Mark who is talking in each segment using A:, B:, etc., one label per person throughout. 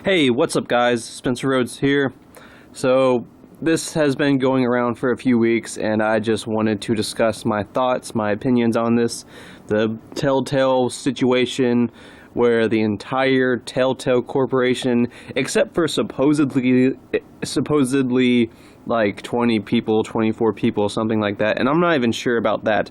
A: Hey, what's up, guys? Spencer Rhodes here. So, this has been going around for a few weeks, and I just wanted to discuss my thoughts, my opinions on this. The Telltale situation, where the entire Telltale Corporation, except for supposedly like 20 people, 24 people, something like that, and I'm not even sure about that,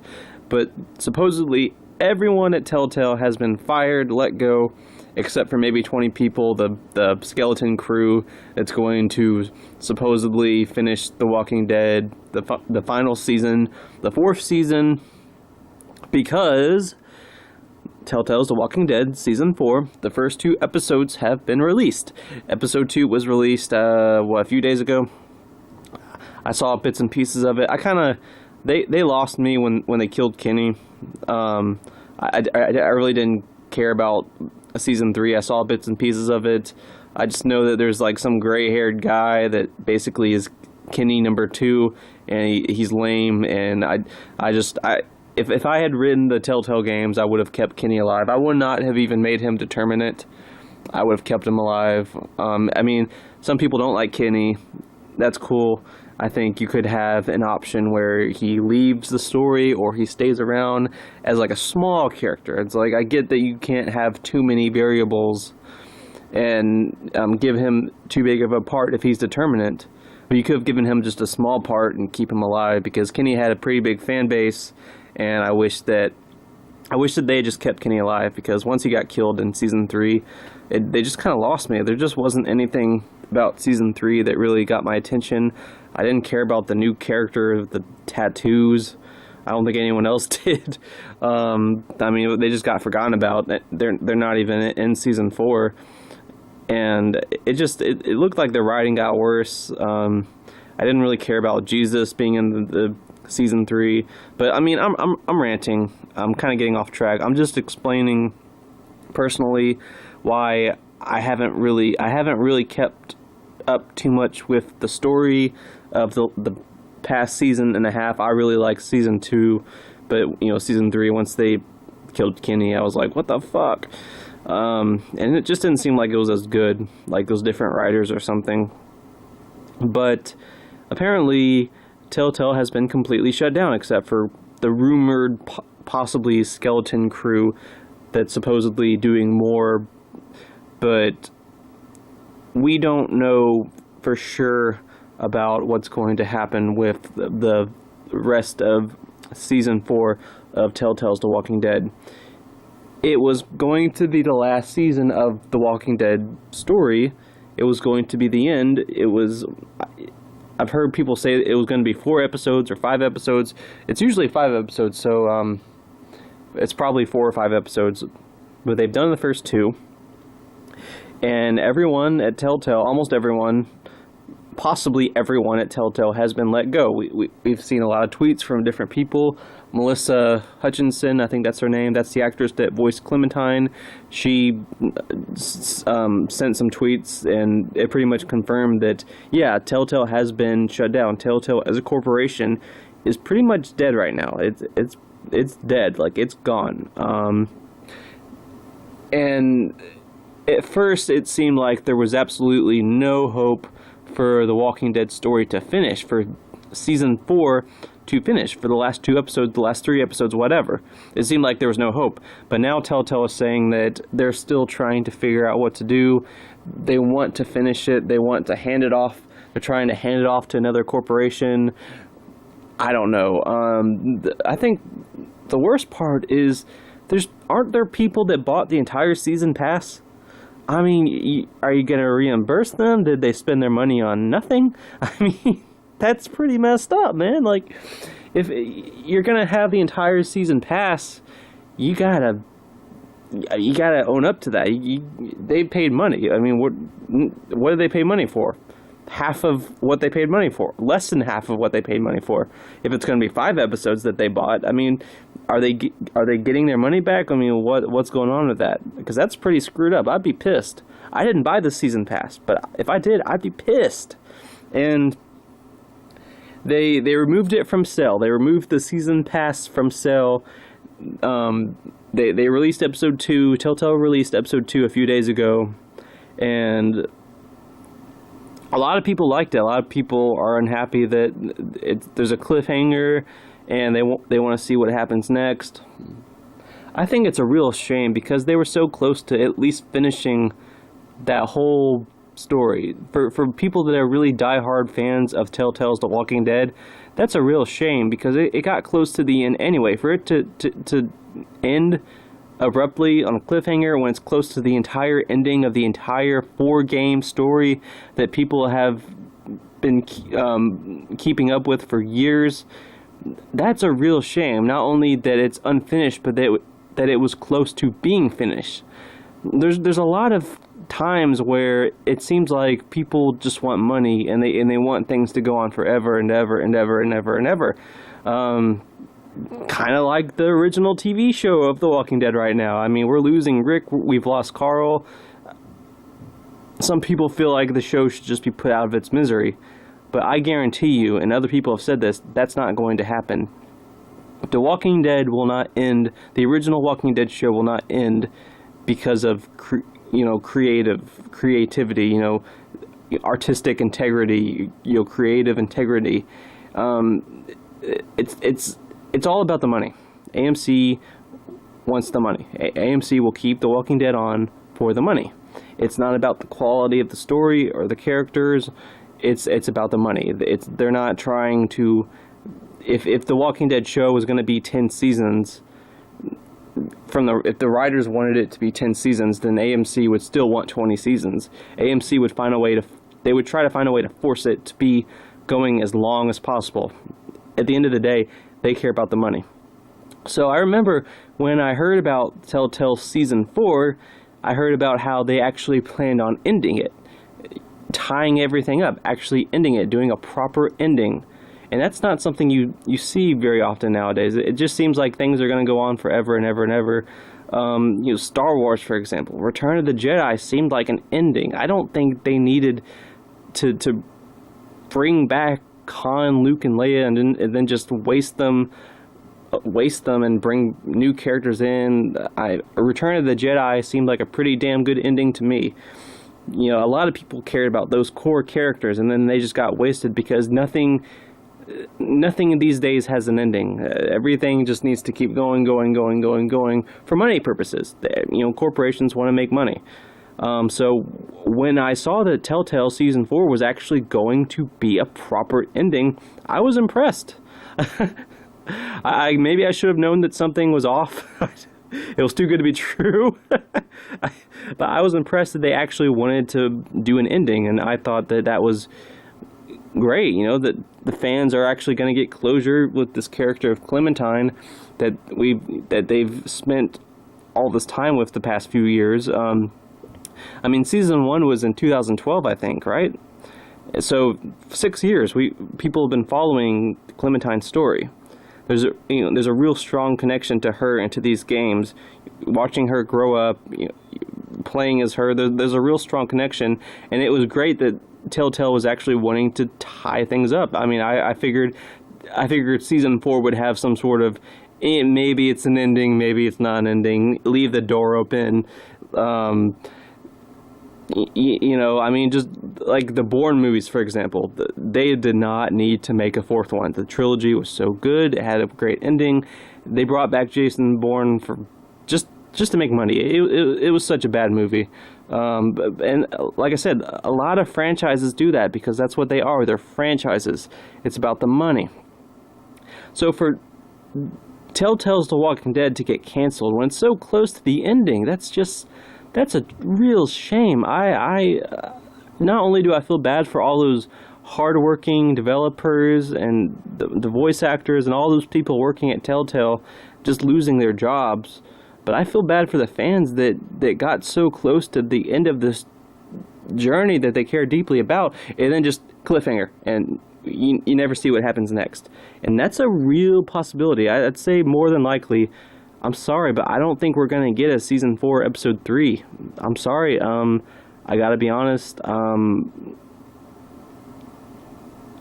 A: but supposedly everyone at Telltale has been fired, let go, except for maybe 20 people, the skeleton crew that's going to supposedly finish The Walking Dead, the final season, the 4th season, because Telltale's The Walking Dead Season 4, the first 2 episodes have been released. Episode 2 was released, a few days ago. I saw bits and pieces of it. They lost me when they killed Kenny. I really didn't care about Season 3. I saw bits and pieces of it. I just know that there's like some gray-haired guy that basically is Kenny number 2, and he's lame, and if I had written the Telltale games, I would have kept Kenny alive. I would not have even made him determinate. I would have kept him alive. I mean, some people don't like Kenny. That's cool. I think you could have an option where he leaves the story or he stays around as like a small character. It's like, I get that you can't have too many variables and give him too big of a part if he's determinate. But you could have given him just a small part and keep him alive, because Kenny had a pretty big fan base, and I wish that they had just kept Kenny alive, because once he got killed in Season 3, they just kind of lost me. There just wasn't anything about Season 3 that really got my attention. I didn't care about the new character, the tattoos. I don't think anyone else did. I mean, they just got forgotten about. They're not even in Season 4. And it looked like the writing got worse. I didn't really care about Jesus being in the Season 3. But, I mean, I'm ranting. I'm kind of getting off track. I'm just explaining personally why I haven't really kept up too much with the story of the past season and a half. I really like Season 2, but Season 3, once they killed Kenny, I was like, what the fuck? And it just didn't seem like it was as good, like those different writers or something. But apparently Telltale has been completely shut down, except for the rumored possibly skeleton crew that's supposedly doing more, but we don't know for sure about what's going to happen with the rest of Season 4 of Telltale's The Walking Dead. It was going to be the last season of The Walking Dead story. It was going to be the end. I've heard people say it was going to be 4 episodes or 5 episodes. It's usually 5 episodes, so it's probably 4 or 5 episodes. But they've done the first 2. And everyone at Telltale, almost everyone, possibly everyone at Telltale has been let go. We've seen a lot of tweets from different people. Melissa Hutchinson, I think that's her name. That's the actress that voiced Clementine. She sent some tweets, and it pretty much confirmed that, yeah, Telltale has been shut down. Telltale as a corporation is pretty much dead right now. It's dead. Like, it's gone. And at first, it seemed like there was absolutely no hope for The Walking Dead story to finish, for Season 4 to finish, for the last 2 episodes, the last 3 episodes, whatever. It seemed like there was no hope. But now Telltale is saying that they're still trying to figure out what to do. They want to finish it. They want to hand it off. They're trying to hand it off to another corporation. I don't know. I think the worst part is aren't there people that bought the entire season pass? I mean, are you going to reimburse them? Did they spend their money on nothing? I mean, that's pretty messed up, man. Like, if you're going to have the entire season pass, you gotta own up to that. They paid money. I mean, what did they pay money for? Half of what they paid money for. Less than half of what they paid money for. If it's going to be 5 episodes that they bought, I mean, are they getting their money back? I mean, what's going on with that? Because that's pretty screwed up. I'd be pissed. I didn't buy the season pass, but if I did, I'd be pissed. And they removed it from sale. They removed the season pass from sale. They released episode 2. Telltale released episode 2 a few days ago. and a lot of people liked it. A lot of people are unhappy that there's a cliffhanger, and they want to see what happens next. I think it's a real shame because they were so close to at least finishing that whole story. For people that are really diehard fans of Telltale's The Walking Dead, that's a real shame because it got close to the end anyway. For it to end abruptly on a cliffhanger when it's close to the entire ending of the entire 4-game story that people have been keeping up with for years, that's a real shame. Not only that it's unfinished, but that it was close to being finished. There's a lot of times where it seems like people just want money and they want things to go on forever and ever and ever and ever and ever. Kind of like the original TV show of The Walking Dead right now. I mean, we're losing Rick, we've lost Carl. Some people feel like the show should just be put out of its misery, but I guarantee you, and other people have said this, that's not going to happen. The Walking Dead will not end, the original Walking Dead show will not end because of creativity, artistic integrity, creative integrity. It's all about the money. AMC wants the money. AMC will keep The Walking Dead on for the money. It's not about the quality of the story or the characters. It's about the money. They're not trying to. If The Walking Dead show was going to be 10 seasons, if the writers wanted it to be 10 seasons, then AMC would still want 20 seasons. AMC would try to find a way to force it to be going as long as possible. At the end of the day, they care about the money. So I remember when I heard about Telltale Season 4, I heard about how they actually planned on ending it, tying everything up, actually ending it, doing a proper ending. And that's not something you see very often nowadays. It just seems like things are going to go on forever and ever and ever. Star Wars, for example, Return of the Jedi seemed like an ending. I don't think they needed to bring back Han, Luke, and Leia and then just waste them and bring new characters in. Return of the Jedi seemed like a pretty damn good ending to me. A lot of people cared about those core characters, and then they just got wasted because nothing these days has an ending. Everything just needs to keep going for money purposes. Corporations want to make money. So when I saw that Telltale Season 4 was actually going to be a proper ending, I was impressed. Maybe I should have known that something was off. It was too good to be true. But I was impressed that they actually wanted to do an ending, and I thought that was great. That the fans are actually going to get closure with this character of Clementine that they've spent all this time with the past few years. Season 1 was in 2012, I think, right? So 6 years, people have been following Clementine's story. There's a real strong connection to her and to these games. Watching her grow up, playing as her, there's a real strong connection, and it was great that Telltale was actually wanting to tie things up. I figured Season 4 would have some sort of, maybe it's an ending, maybe it's not an ending, leave the door open. Just like the Bourne movies, for example, they did not need to make a fourth one. The trilogy was so good; it had a great ending. They brought back Jason Bourne for just to make money. It was such a bad movie. And like I said, a lot of franchises do that because that's what they are. They're franchises. It's about the money. So for Telltale's The Walking Dead to get canceled when it's so close to the ending, that's a real shame. I not only do I feel bad for all those hardworking developers and the voice actors and all those people working at Telltale just losing their jobs, but I feel bad for the fans that got so close to the end of this journey that they care deeply about, and then just cliffhanger, and you never see what happens next. And that's a real possibility. I'd say more than likely. I'm sorry, but I don't think we're going to get a Season 4, Episode 3. I'm sorry. I got to be honest. I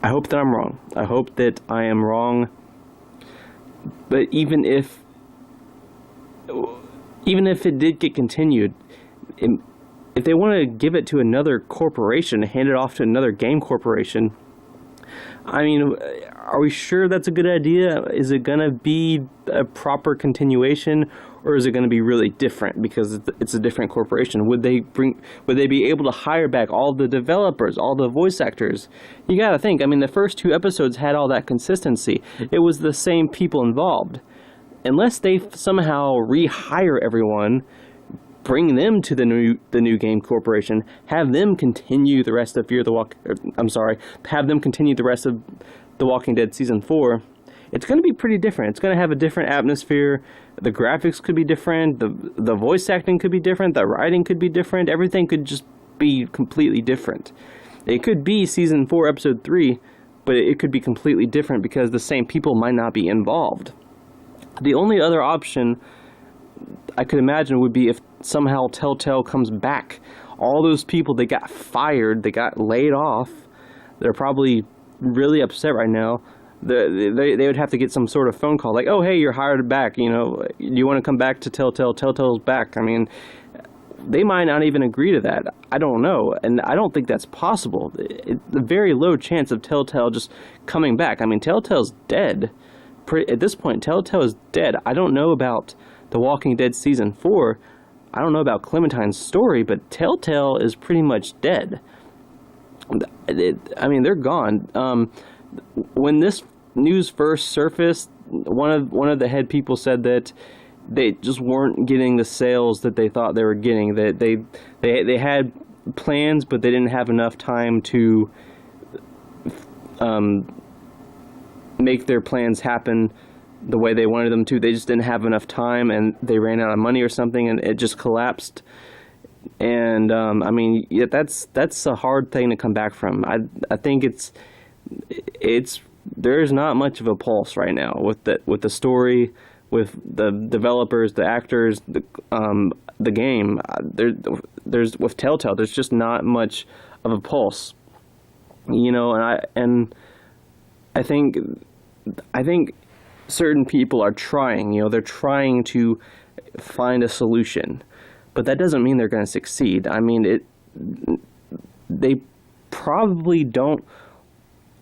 A: hope that I'm wrong. I hope that I am wrong. But even if it did get continued, if they want to give it to another corporation, hand it off to another game corporation, I mean, are we sure that's a good idea? Is it going to be a proper continuation, or is it going to be really different because it's a different corporation? Would they be able to hire back all the developers, all the voice actors? You got to think, I mean, the first 2 episodes had all that consistency. It was the same people involved. Unless they somehow rehire everyone, bring them to the new game corporation, have them continue the rest of have them continue the rest of The Walking Dead season 4, it's going to be pretty different. It's going to have a different atmosphere. The graphics could be different. The voice acting could be different. The writing could be different. Everything could just be completely different. It could be season 4, episode 3, but it could be completely different because the same people might not be involved. The only other option I could imagine would be if somehow Telltale comes back. All those people that got fired, they got laid off, they're probably really upset right now. They would have to get some sort of phone call like, oh, hey, you're hired back, you know, you want to come back to Telltale? Telltale's back. I mean, they might not even agree to that. I don't know, and I don't think that's possible. It's a very low chance of Telltale just coming back. I mean, Telltale's dead. At this point, Telltale is dead. I don't know about The Walking Dead season 4. I don't know about Clementine's story, but Telltale is pretty much dead. I mean, they're gone. When this news first surfaced, one of the head people said that they just weren't getting the sales that they thought they were getting. That they had plans, but they didn't have enough time to make their plans happen the way they wanted them to. They just didn't have enough time, and they ran out of money or something, and it just collapsed. And I mean, yeah, that's a hard thing to come back from. I think it's there's not much of a pulse right now with the story, with the developers, the actors, the game. There's with Telltale, there's just not much of a pulse, you know. And I think certain people are trying, you know, they're trying to find a solution, but that doesn't mean they're going to succeed. I mean, they probably don't.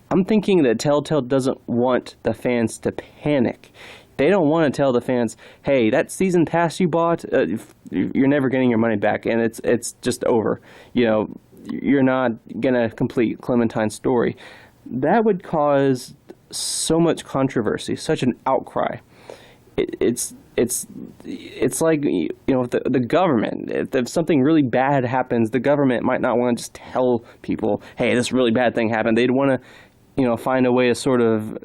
A: I'm thinking that Telltale doesn't want the fans to panic. They don't want to tell the fans, hey, that season pass you bought, you're never getting your money back, and it's just over. You know, you're not going to complete Clementine's story. That would cause so much controversy, such an outcry. It's like, you know, the government. If something really bad happens, the government might not want to just tell people, hey, this really bad thing happened. They'd want to, you know, find a way to sort of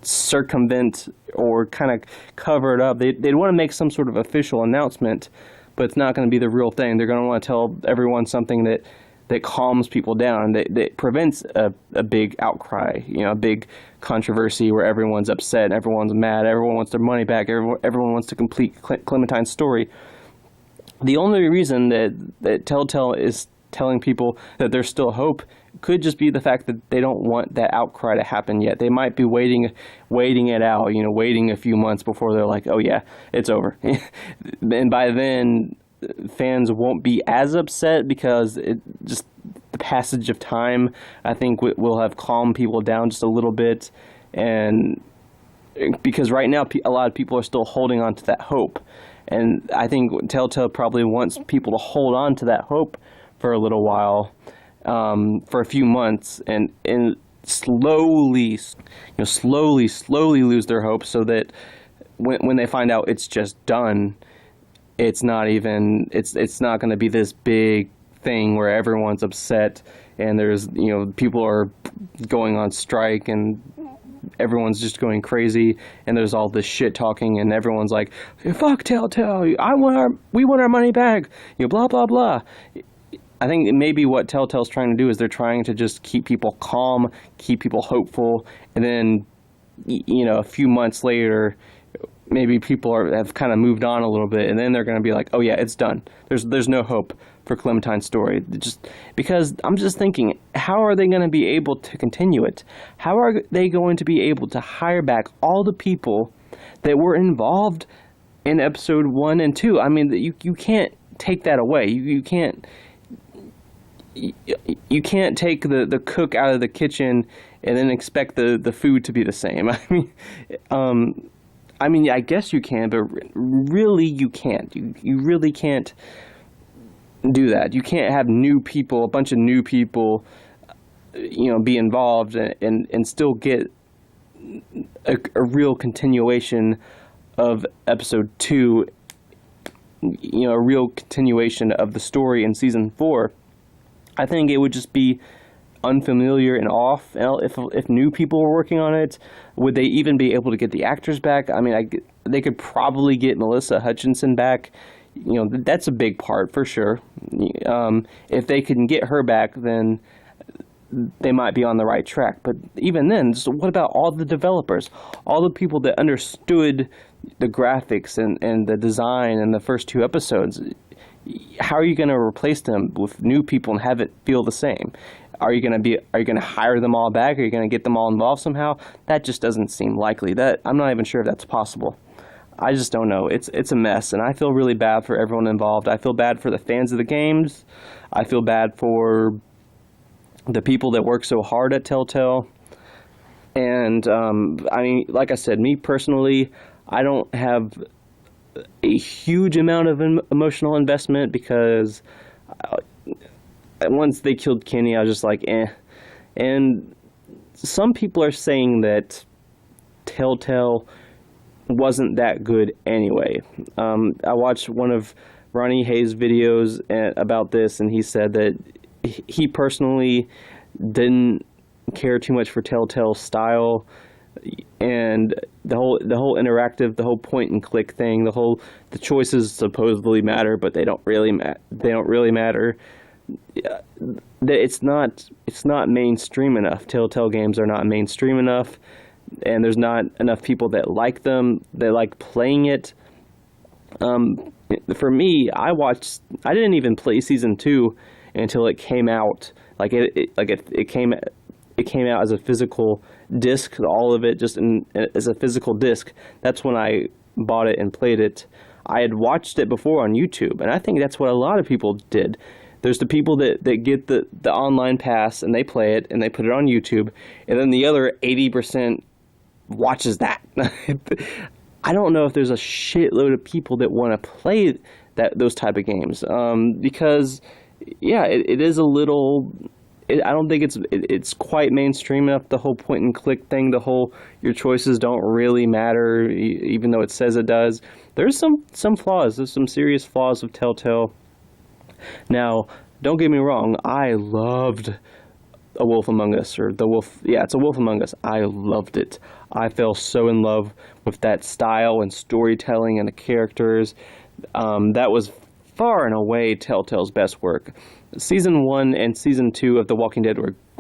A: circumvent or kind of cover it up. They'd want to make some sort of official announcement, but it's not going to be the real thing. They're going to want to tell everyone something that calms people down, that prevents a big outcry, you know, a big controversy where everyone's upset, everyone's mad, everyone wants their money back, everyone wants to complete Clementine's story. The only reason that Telltale is telling people that there's still hope could just be the fact that they don't want that outcry to happen yet. They might be waiting it out, you know, waiting a few months before they're like, oh yeah, it's over. And by then, fans won't be as upset because just the passage of time, I think, will have calmed people down just a little bit. And because right now a lot of people are still holding on to that hope, and I think Telltale probably wants people to hold on to that hope for a little while, for a few months, and slowly lose their hope, so that when they find out it's just done, it's not going to be this big thing where everyone's upset and there's, you know, people are going on strike and everyone's just going crazy and there's all this shit talking and everyone's like, fuck Telltale, we want our money back, you know, blah blah blah. I think maybe what Telltale's trying to do is they're trying to just keep people calm, keep people hopeful, and then, you know, a few months later, maybe people have kind of moved on a little bit, and then they're going to be like, oh yeah, it's done. There's no hope for Clementine's story. Just because I'm just thinking, how are they going to be able to continue it? How are they going to be able to hire back all the people that were involved in episode 1 and 2? I mean, you can't take that away. You can't you can't take the cook out of the kitchen and then expect the food to be the same. I mean, I guess you can, but really you can't. You really can't do that. You can't have new people, a bunch of new people, be involved and still get a real continuation of episode 2, a real continuation of the story in season 4. I think it would just be unfamiliar and off. If new people were working on it, would they even be able to get the actors back? I mean, they could probably get Melissa Hutchinson back. That's a big part for sure. If they can get her back, then they might be on the right track. But even then, so what about all the developers, all the people that understood the graphics and the design in the first 2 episodes? How are you going to replace them with new people and have it feel the same? Are you going to hire them all back? Are you going to get them all involved somehow? That just doesn't seem likely. I'm not even sure if that's possible. I just don't know. It's a mess, and I feel really bad for everyone involved. I feel bad for the fans of the games. I feel bad for the people that work so hard at Telltale. And I mean, like I said, me personally, I don't have a huge amount of emotional investment because once they killed Kenny, I was just like, eh. And some people are saying that Telltale wasn't that good anyway. I watched one of Ronnie Hayes' videos about this, and he said that he personally didn't care too much for Telltale's style, and the whole interactive, the whole point and click thing, the choices supposedly matter, but they don't really matter. It's not mainstream enough. Telltale games are not mainstream enough, and there's not enough people that like them, that like playing it. For me, I didn't even play season 2 until it came out. It came out as a physical disc, all of it just as a physical disc. That's when I bought it and played it. I had watched it before on YouTube, and I think that's what a lot of people did. There's the people that get the online pass and they play it and they put it on YouTube, and then the other 80% watches that. I don't know if there's a shitload of people that want to play those type of games, because yeah, it is a little. I don't think it's quite mainstream enough. The whole point and click thing, your choices don't really matter, even though it says it does. There's some flaws. There's some serious flaws of Telltale. Now, don't get me wrong. I loved A Wolf Among Us, or The Wolf. Yeah, it's A Wolf Among Us. I loved it. I fell so in love with that style and storytelling and the characters. That was far and away Telltale's best work. Season 1 and Season 2 of The Walking Dead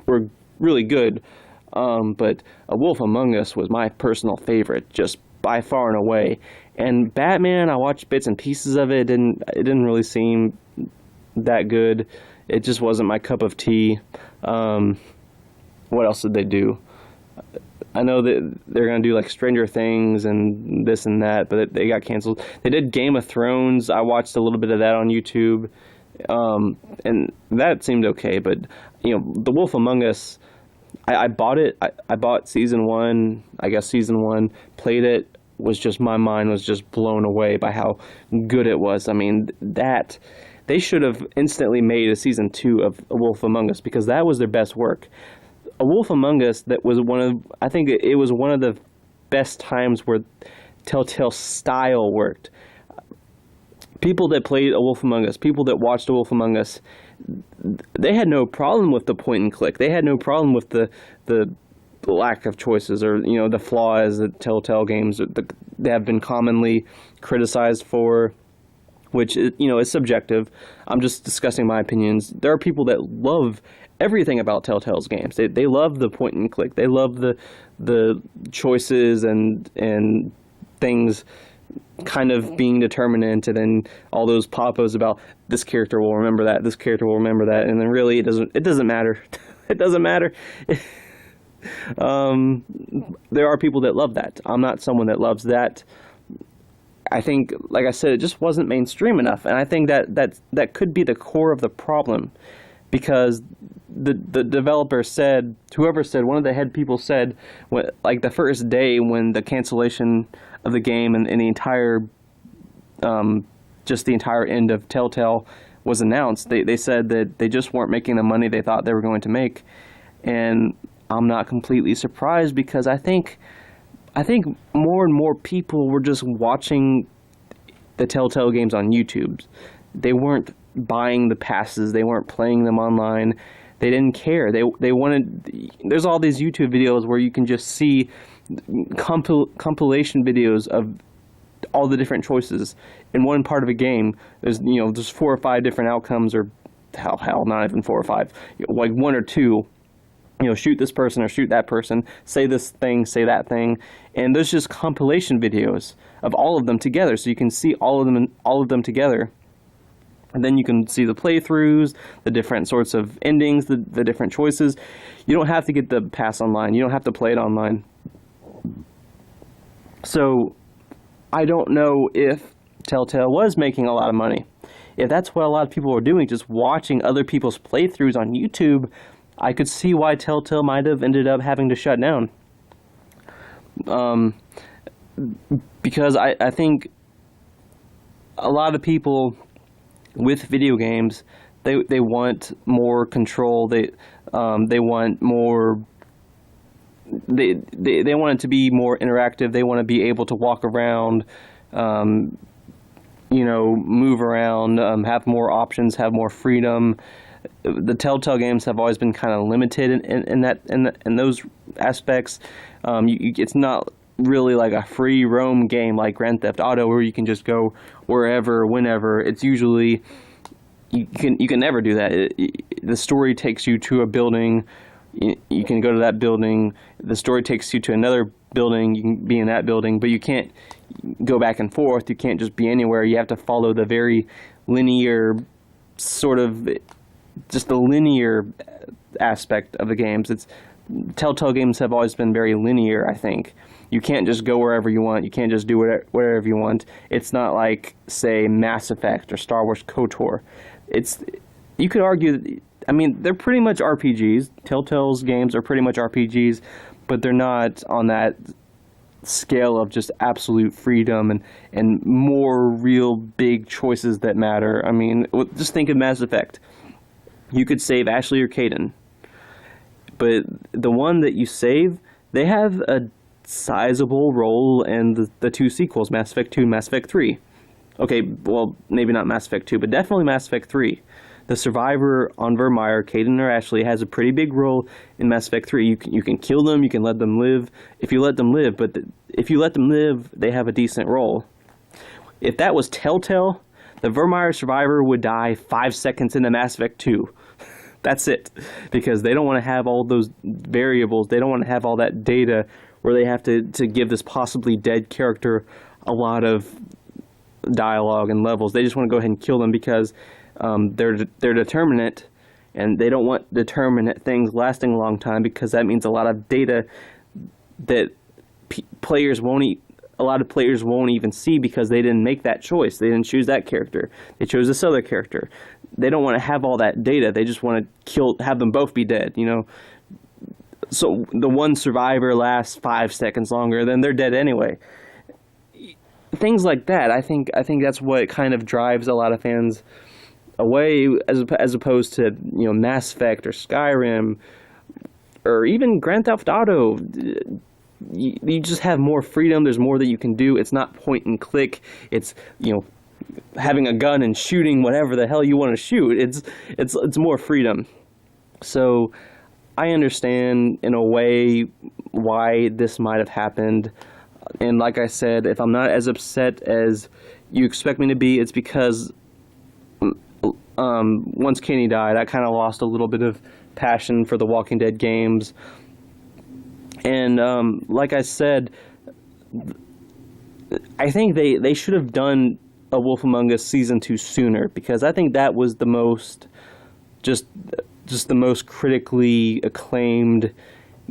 A: were really good, but A Wolf Among Us was my personal favorite, just by far and away. And Batman, I watched bits and pieces of it, and it didn't really seem that good. It just wasn't my cup of tea. What else did they do? I know that they're going to do like Stranger Things and this and that, but they got canceled. They did Game of Thrones. I watched a little bit of that on YouTube, and that seemed okay. But, The Wolf Among Us, I bought it. I bought Season 1, I guess Season 1, played it, my mind was just blown away by how good it was. I mean, they should have instantly made a Season 2 of A Wolf Among Us, because that was their best work. A Wolf Among Us, I think it was one of the best times where Telltale's style worked. People that played A Wolf Among Us, people that watched A Wolf Among Us, they had no problem with the point and click. They had no problem with the lack of choices, or the flaws that Telltale games they have been commonly criticized for, which is subjective. I'm just discussing my opinions. There are people that love everything about Telltale's games. They love the point and click. They love the choices and things kind of being determinant, and then all those pop-ups about this character will remember that, this character will remember that, and then really it doesn't matter. It doesn't matter. There are people that love that. I'm not someone that loves that. I think, like I said, it just wasn't mainstream enough, and I think that could be the core of the problem, because the developer said, whoever said, one of the head people said, like the first day when the cancellation of the game and the entire, just the entire end of Telltale was announced, they said that they just weren't making the money they thought they were going to make, and I'm not completely surprised, because I think more and more people were just watching the Telltale games on YouTube. They weren't buying the passes. They weren't playing them online. They didn't care. They wanted. There's all these YouTube videos where you can just see compilation videos of all the different choices in one part of a game. There's 4 or 5 different outcomes, or hell, not even 4 or 5, like 1 or 2. Shoot this person or shoot that person, say this thing, say that thing, and there's just compilation videos of all of them together, so you can see all of them together, and then you can see the playthroughs, the different sorts of endings, the different choices. You don't have to get the pass online. You don't have to play it online. So I don't know if Telltale was making a lot of money. If that's what a lot of people were doing, just watching other people's playthroughs on YouTube, I could see why Telltale might have ended up having to shut down. Because I think a lot of people with video games, they want more control. They want more. They want it to be more interactive. They want to be able to walk around, move around, have more options, have more freedom. The Telltale games have always been kind of limited in those aspects. It's not really like a free roam game like Grand Theft Auto, where you can just go wherever, whenever. It's usually you can never do that. The story takes you to a building. You can go to that building. The story takes you to another building. You can be in that building, but you can't go back and forth. You can't just be anywhere. You have to follow the very linear sort of. Just the linear aspect of the games. Telltale games have always been very linear, I think. You can't just go wherever you want. You can't just do whatever you want. It's not like, say, Mass Effect or Star Wars KOTOR. You could argue that, they're pretty much RPGs. Telltale's games are pretty much RPGs, but they're not on that scale of just absolute freedom and more real big choices that matter. Just think of Mass Effect. You could save Ashley or Caden, but the one that you save, they have a sizable role in the 2 sequels, Mass Effect 2 and Mass Effect 3. Okay, well, maybe not Mass Effect 2, but definitely Mass Effect 3. The survivor on Vermeer, Caden or Ashley, has a pretty big role in Mass Effect 3. You can kill them, you can let them live, if you let them live, but if you let them live, they have a decent role. If that was Telltale, the Vermeer survivor would die 5 seconds into Mass Effect 2. That's it. Because they don't want to have all those variables. They don't want to have all that data where they have to give this possibly dead character a lot of dialogue and levels. They just want to go ahead and kill them because they're determinate, and they don't want determinate things lasting a long time, because that means a lot of data that a lot of players won't even see, because they didn't make that choice. They didn't choose that character. They chose this other character. They don't want to have all that data. They just want to have them both be dead, So the one survivor lasts 5 seconds longer, then they're dead anyway. Things like that, I think that's what kind of drives a lot of fans away, as opposed to Mass Effect or Skyrim or even Grand Theft Auto. You just have more freedom. There's more that you can do. It's not point and click. It's having a gun and shooting whatever the hell you want to shoot. It's more freedom. So I understand in a way why this might have happened. And like I said, if I'm not as upset as you expect me to be, it's because once Kenny died, I kind of lost a little bit of passion for the Walking Dead games. And like I said, I think they should have done A Wolf Among Us Season 2 sooner, because I think that was the most, just the most critically acclaimed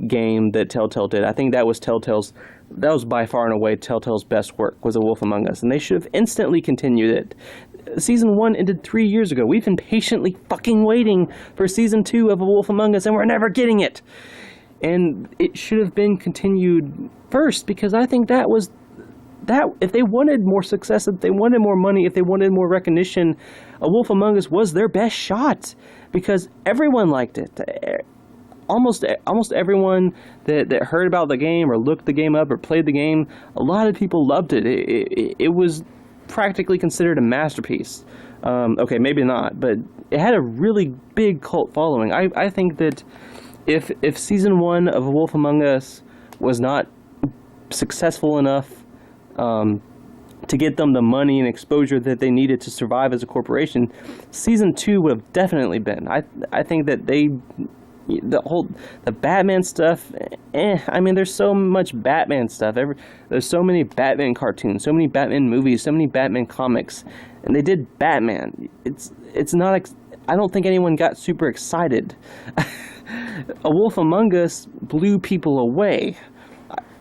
A: game that Telltale did. I think that was Telltale's that was by far and away Telltale's best work, was A Wolf Among Us, and they should have instantly continued it. Season 1 ended 3 years ago. We've been patiently fucking waiting for Season 2 of A Wolf Among Us, and we're never getting it. And it should have been continued first, because I think that was... that if they wanted more success, if they wanted more money, if they wanted more recognition, A Wolf Among Us was their best shot, because everyone liked it. Almost everyone that heard about the game or looked the game up or played the game, a lot of people loved it. It was practically considered a masterpiece. Okay, maybe not, but it had a really big cult following. I think that if Season 1 of A Wolf Among Us was not successful enough to get them the money and exposure that they needed to survive as a corporation, Season 2 would have definitely been. I think that the Batman stuff, I mean, there's so much Batman stuff. There's so many Batman cartoons, so many Batman movies, so many Batman comics, and they did Batman. It's not. I don't think anyone got super excited. A Wolf Among Us blew people away.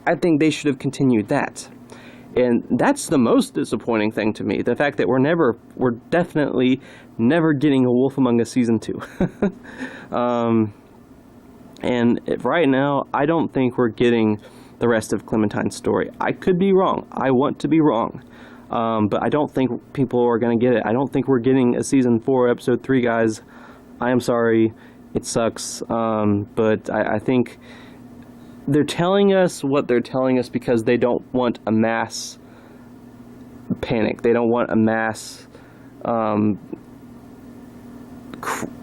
A: I think they should have continued that. And that's the most disappointing thing to me. The fact that we're definitely never getting A Wolf Among Us Season 2. And right now, I don't think we're getting the rest of Clementine's story. I could be wrong. I want to be wrong. But I don't think people are going to get it. I don't think we're getting a Season 4, Episode 3, guys. I am sorry. It sucks. But I think they're telling us what they're telling us because they don't want a mass panic. They don't want a mass...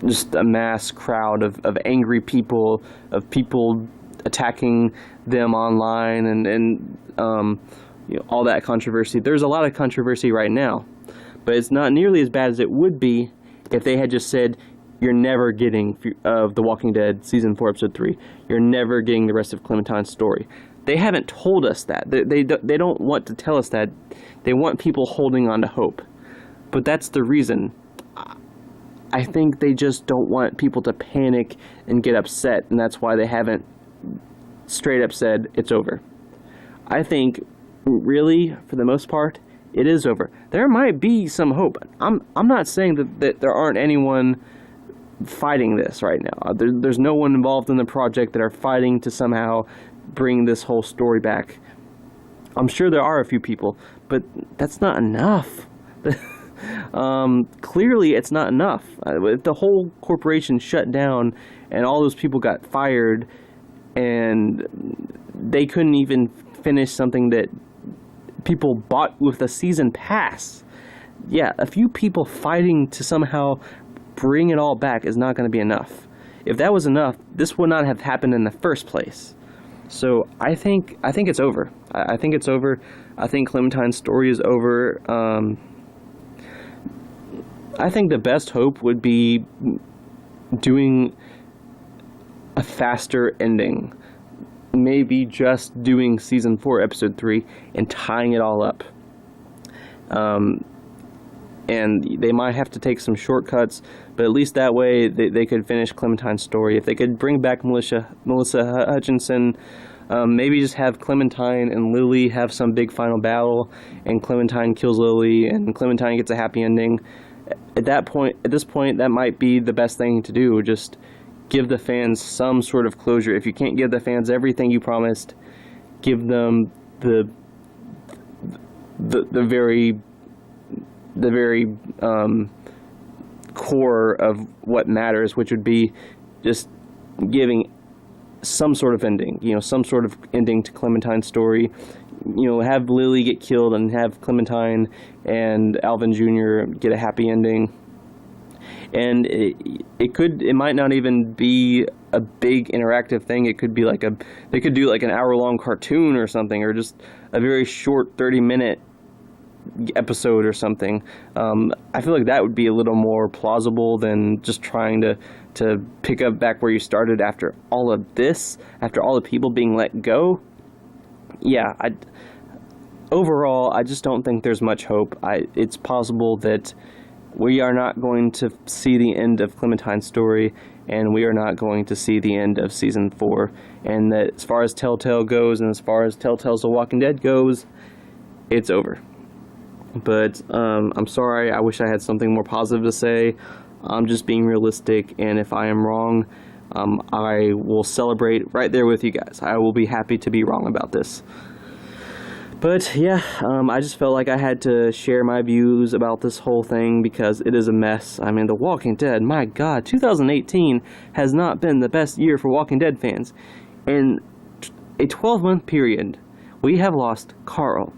A: just a mass crowd of angry people, of people attacking them online, and all that controversy. There's a lot of controversy right now, but it's not nearly as bad as it would be if they had just said, you're never getting of The Walking Dead Season 4, Episode 3. You're never getting the rest of Clementine's story. They haven't told us that. They don't want to tell us that. They want people holding on to hope. But that's the reason. I think they just don't want people to panic and get upset, and that's why they haven't straight up said it's over. I think, really, for the most part, it is over. There might be some hope. I'm not saying that there aren't anyone fighting this right now. There's no one involved in the project that are fighting to somehow bring this whole story back. I'm sure there are a few people, but that's not enough. Clearly it's not enough. If the whole corporation shut down and all those people got fired and they couldn't even finish something that people bought with a season pass, yeah, a few people fighting to somehow bring it all back is not going to be enough. If that was enough, this would not have happened in the first place. So I think it's over. I think it's over. I think Clementine's story is over. I think the best hope would be doing a faster ending. Maybe just doing Season 4, Episode 3, and tying it all up. And they might have to take some shortcuts, but at least that way they could finish Clementine's story. If they could bring back Melissa Hutchinson, maybe just have Clementine and Lily have some big final battle, and Clementine kills Lily, and Clementine gets a happy ending. At this point, that might be the best thing to do. Just give the fans some sort of closure. If you can't give the fans everything you promised, give them the very core of what matters, which would be just giving some sort of ending, some sort of ending to Clementine's story. Have Lily get killed and have Clementine and Alvin Jr. get a happy ending. And it might not even be a big interactive thing. It could be they could do like an hour-long cartoon or something, or just a very short 30-minute episode or something. I feel like that would be a little more plausible than just trying to pick up back where you started after all of this, after all the people being let go. Yeah, overall, I just don't think there's much hope. It's possible that we are not going to see the end of Clementine's story, and we are not going to see the end of Season 4. And that as far as Telltale goes, and as far as Telltale's The Walking Dead goes, it's over. But I'm sorry, I wish I had something more positive to say. I'm just being realistic, and if I am wrong, I will celebrate right there with you guys. I will be happy to be wrong about this. But yeah, I just felt like I had to share my views about this whole thing because it is a mess. I mean, The Walking Dead, my God, 2018 has not been the best year for Walking Dead fans. In a 12-month period, we have lost Carl.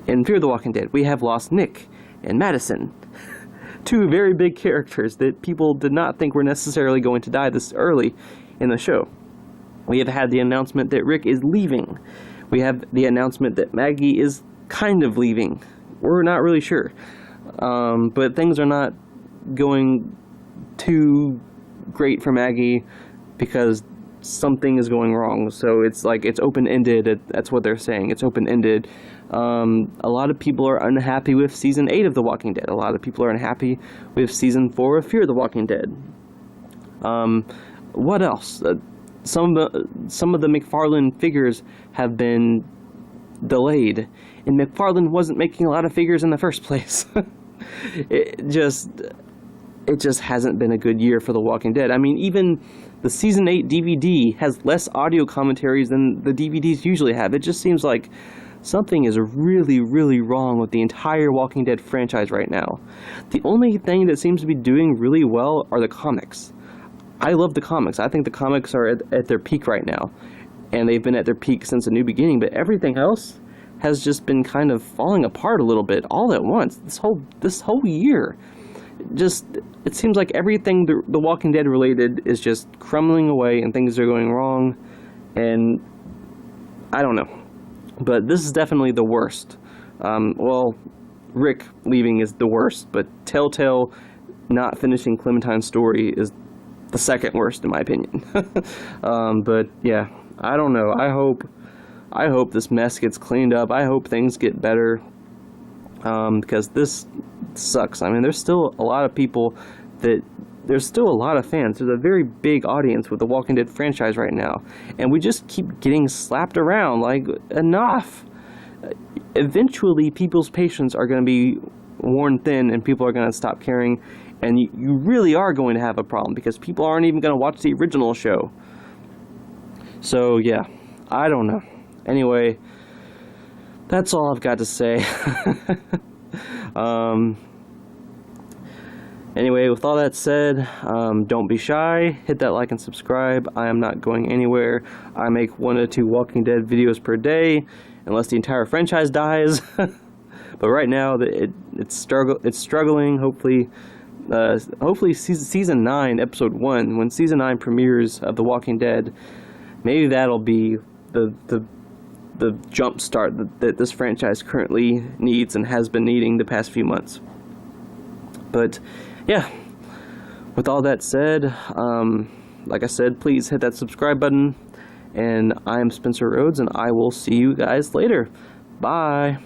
A: In Fear the Walking Dead, we have lost Nick and Madison. Two very big characters that people did not think were necessarily going to die this early in the show. We have had the announcement that Rick is leaving. We have the announcement that Maggie is kind of leaving. We're not really sure. But things are not going too great for Maggie because something is going wrong. So it's like it's open-ended. That's what they're saying. It's open-ended. A lot of people are unhappy with Season 8 of The Walking Dead. A lot of people are unhappy with Season 4 of Fear the Walking Dead. What else? Some of the McFarlane figures have been delayed, and McFarlane wasn't making a lot of figures in the first place. It just hasn't been a good year for The Walking Dead. I mean, even the Season 8 DVD has less audio commentaries than the DVDs usually have. It just seems like something is really, really wrong with the entire Walking Dead franchise right now. The only thing that seems to be doing really well are the comics. I love the comics. I think the comics are at their peak right now, and they've been at their peak since the new beginning, but everything else has just been kind of falling apart a little bit all at once. This whole year. It seems like everything the Walking Dead related is just crumbling away and things are going wrong, and I don't know. But this is definitely the worst. Well, Rick leaving is the worst, but Telltale not finishing Clementine's story is the second worst in my opinion. But yeah, I don't know. I hope this mess gets cleaned up. I hope things get better, because this sucks. I mean, there's still a lot of fans. There's a very big audience with the Walking Dead franchise right now, and we just keep getting slapped around. Like, enough. Eventually, people's patience are going to be worn thin, and people are going to stop caring, and you really are going to have a problem because people aren't even going to watch the original show. So yeah, I don't know. Anyway, that's all I've got to say. Anyway, with all that said, don't be shy. Hit that like and subscribe. I am not going anywhere. I make 1 to 2 Walking Dead videos per day, unless the entire franchise dies. But right now, it's struggling. Hopefully, season 9, episode 1, when season 9 premieres of The Walking Dead, maybe that'll be the jump start that this franchise currently needs and has been needing the past few months. But yeah, with all that said, like I said, please hit that subscribe button. And I'm Spencer Rhodes, and I will see you guys later. Bye.